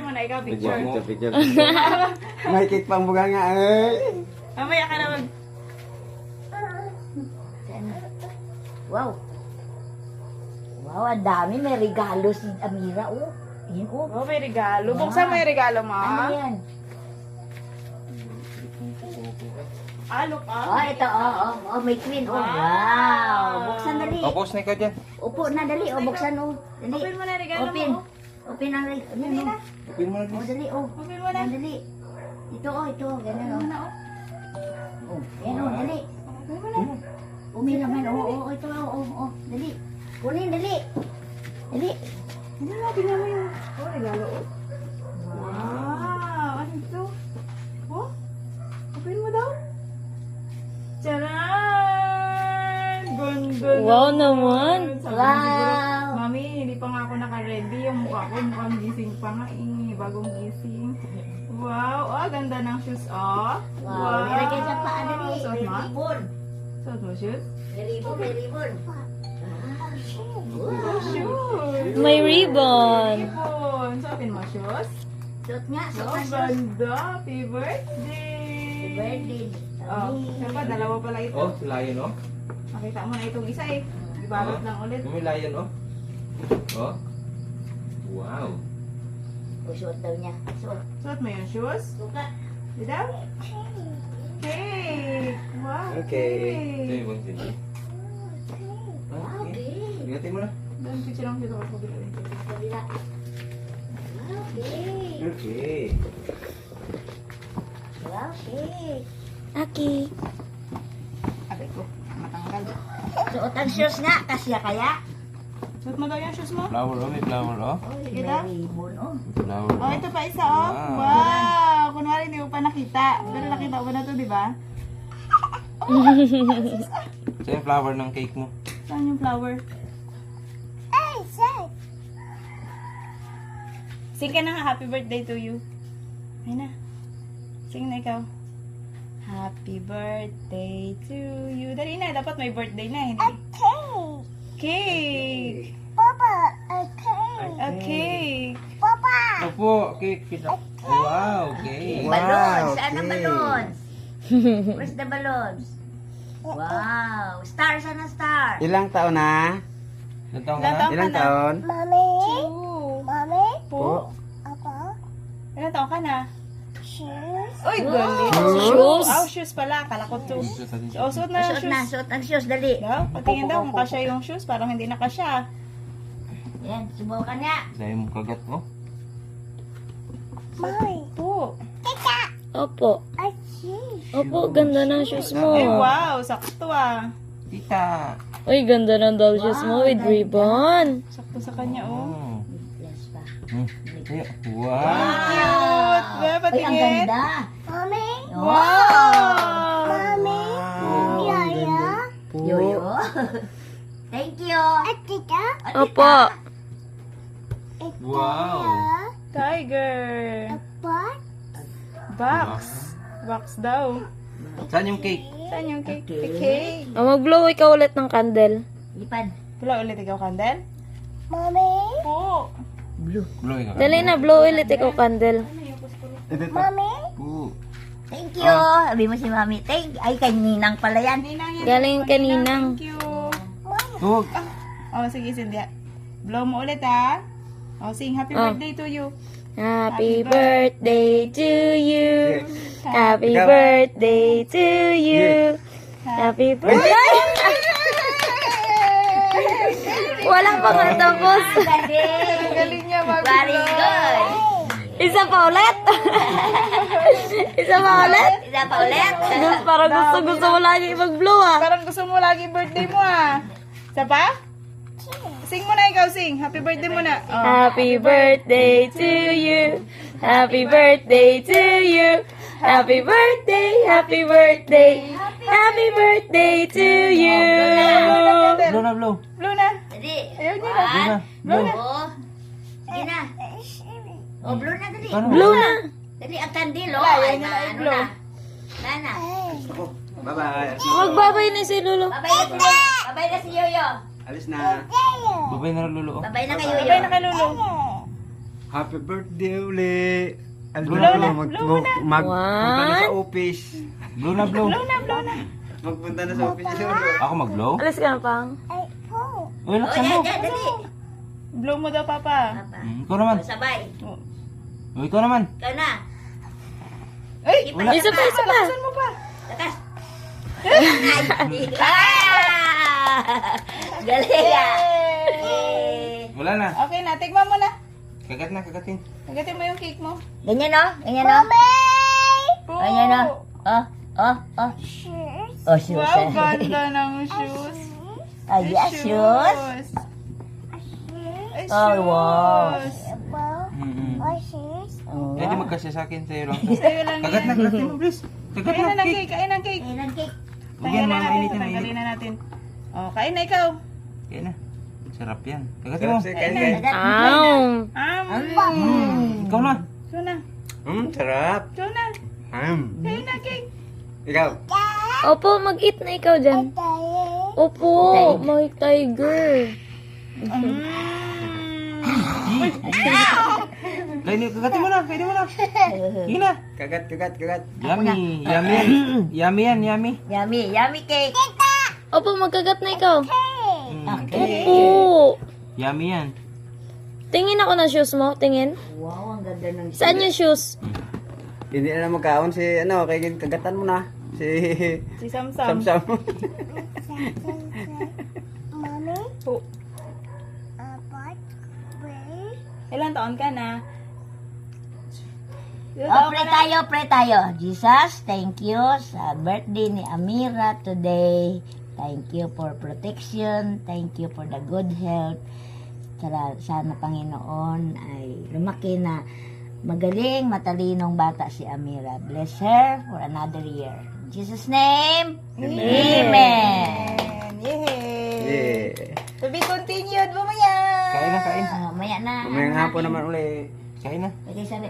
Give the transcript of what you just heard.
mo na, ikaw, picture. Picture. May cake pang buga nga eh. Mamaya ka na mag... Wow. Wow, ang dami. May regalo si Amira, oh. Yan, oh. Oh, may regalo. Buksan mo yung regalo mo. Ano yan? Look, Oh, ito, oh, may queen, oh. Wow. Buksan dali. Post na ikaw dyan. Upo na, dali, oh, buksan, oh. Dali. Open mo na yung regalo Open. mo. Open ang regalo. Dali na. Open mo na. Oh, dali, oh. Open mo na. Yan, dali. Ito, ganyan, Open mo oh. na, oh. Oh, yan, oh, dali. Open mo na. Umilaman, oh, ito, oh, dali. Kunin, dali. Dali. Ano na, tingnan mo yung... Oh, regalo, oh. Wow! Ano ito? Oh? Open mo daw. Charan! Ganda Wow naman. Sabi Wow. niya siguro, Mami, hindi pa nga ako naka-ready. Yung mukha ko, mukhang gising pa nga eh. Bagong gising. Wow! Oh, ganda ng shoes, oh. Wow. Nilagay sa paa, dali. Suot May mo? ribbon. Suot mo shoes? May ribbon. Oh, shoes! May ribbon. Ribbon! Suotin mo shoes? Suot nga, suot Oh, na shoes. ganda! Happy birthday! Birthday. Oh, siyempre, dalawa pala ito. Oh, lion oh. Makita mo na itong isa eh. Ibalot lang ulit. May lion oh. Oh. Wow. O, suot daw niya. Suot. Suot mo yung shoes? Sukat. Di daw? Cake! Wow! Okay. Ito Cake! yung bang sila. Okay. Ingatin mo na. Doon, picture lang dito ako. Kabila. Okay. Okay. Wow, cake. Aki. Abay ko, matanggal. Suot ang shoes nga. Kasya kaya? Suot mo daw yung shoes mo? Flower oh, may flower oh. Oh, Sige may daw. ribbon, oh. Flower Oh, ito pa isa oh. Wow! Kunwari hindi mo pa nakita. Pero nakita mo na to, di ba? Ito yung flower ng cake mo. Saan yung flower? Sing ka na nga, happy birthday to you. Ayun na. Sing na ikaw. Happy birthday to you. Dali na, dapat may birthday na, hindi? Cake! A cake! Opo, cake. Wow, cake. Balloons. Saan ang balloons? Where's the balloons? Wow. Star. Saan ang star? Ilang taon na? Ilang taon Ilang taon? Ilang taon? Two. Po. Ilang taon ka na? Uy, galing. Shoes. Oh, shoes pala. Kala ko two. Oh, suot na Suot shoes. na. Suot ang shoes. Dali. Daw, patingin daw kung kasya yung shoes. Parang hindi na kasya. Yan. Subukan niya. Dahil mo kagat mo. Po. Opo. Opo, ganda ng shoes mo. Ay, wow. Sakto ah. Tita. Uy, ganda ng doll shoes mo with ribbon. Sakto sa kanya, oh. Oh. Yes pa. Wow. Cute. Ba, Uy, ang patingin. ganda. Wow. Yoyo. Thank you. Opo. Wow. Tiger. Box. Box daw. Saan yung cake? Saan yung cake? Okay. The cake. Mag-blow ikaw ulit ng candle. Lipad. Wala ulit ikaw, Candel? Po. Blue. Blow ikaw. Dali na, blow ulit ikaw candle. Oo. Thank you. Sabi mo si Mami. Ay, kaninang pala yan. Ninang yan. Galing kaninang. Thank you. Huwag. Oh, sige, Cynthia. Blow mo ulit, ha? Oh, sing happy Oh. birthday to you. Happy birthday to you. Happy birthday to you. Happy birthday. Walang pangatapos. Galing. Galing niya mag Very good. Isa pa ulit. Isa pa ulit. Isa pa ulit. Parang gusto mo lagi mag-blow ah. Parang gusto mo lagi birthday mo, ah. Isa pa? Sing mo na ikaw, sing. Happy birthday mo na. Oh. Happy birthday to you. Happy birthday to you. Happy birthday, happy birthday. Happy birthday to you. Blow na, blow. Blow na. Dali. Ayaw niya na. One. Blow. Oh. Sige na. Oh, blue na dali. Blow na. Dali, ang kandil, oh. Wala, Ay, yan na, ano blow. na. Nana. Bye-bye. Magbabay na si Lolo. Babay na si Babay na si Yoyo. Alis na. Babay na, Lolo. Babay na kay Yoyo. Sabay na kay Lulu. Happy birthday uli. Blow na, blow na. Magpunta na sa One. office. Blow na, blow. Blow na, blow na. Magpunta na sa office. Ako mag-blow? Alas ka na, Pang. Uy, Oh, laksan yan, mo. yan, dali. Blow mo daw, Papa. Papa. Ikaw naman. Sabay. Uy, ikaw naman. Ikaw na. Ay! Wala. Isa pa, isa pa. Saan mo pa? Takas. Galing ah. Wala na. Okay na, tikman mo na. Kagat na, kagatin. Tagatin mo yung cake mo. Ganyan no? Ganyan no? Ganyan no? Oh, oh, oh. Oh, shoes. Wow, ganda ng shoes. Oh, yes, shoes. Ay, Oh, wow. shoes. Oh, Pwede magkasya sa akin, sa'yo lang. Sa'yo lang Kagat na, yan. kagatin mo, please. Kagat Kain na, na ng cake. cake, kain ng cake. Kailan cake? Huwag yan, Tanggalin na natin, mamainitin, tanggalin mainit. na natin. Oh, kain na ikaw. Kaya na. Sarap yan. Kagatin mo. Kain na. Ow. Ikaw na. So na. Sarap. So na. Kain na cake. Ikaw. Opo, mag-eat na ikaw dyan. Opo, my tiger. Kagatin mo na, kagatin mo na. Sige na. Kagat, kagat, kagat. Yummy. Yummy yan. Yummy yan, yummy. Yummy, yummy cake. Opo, magkagat na ikaw. Okay. Opo. Yummy yan. Tingin ako ng shoes mo, tingin. Wow, ang ganda ng Saan yung shoes? Hindi na magkaon si, kay kagatan mo na. Si Si Samsam. Samsam. Po. Ilang taon ka na? Ilang Oh, taon pray ka na? tayo, pray tayo. Jesus, thank you sa birthday ni Amira today. Thank you for protection. Thank you for the good health. Sana Panginoon ay lumaki na magaling, matalinong bata si Amira. Bless her for another year. In Jesus' name, Amen. Yay! Yeah. To be continued, bumaya! Kain na, kain. Maya na. Mamayang hapon naman uli. Kain na. Pwede sabi.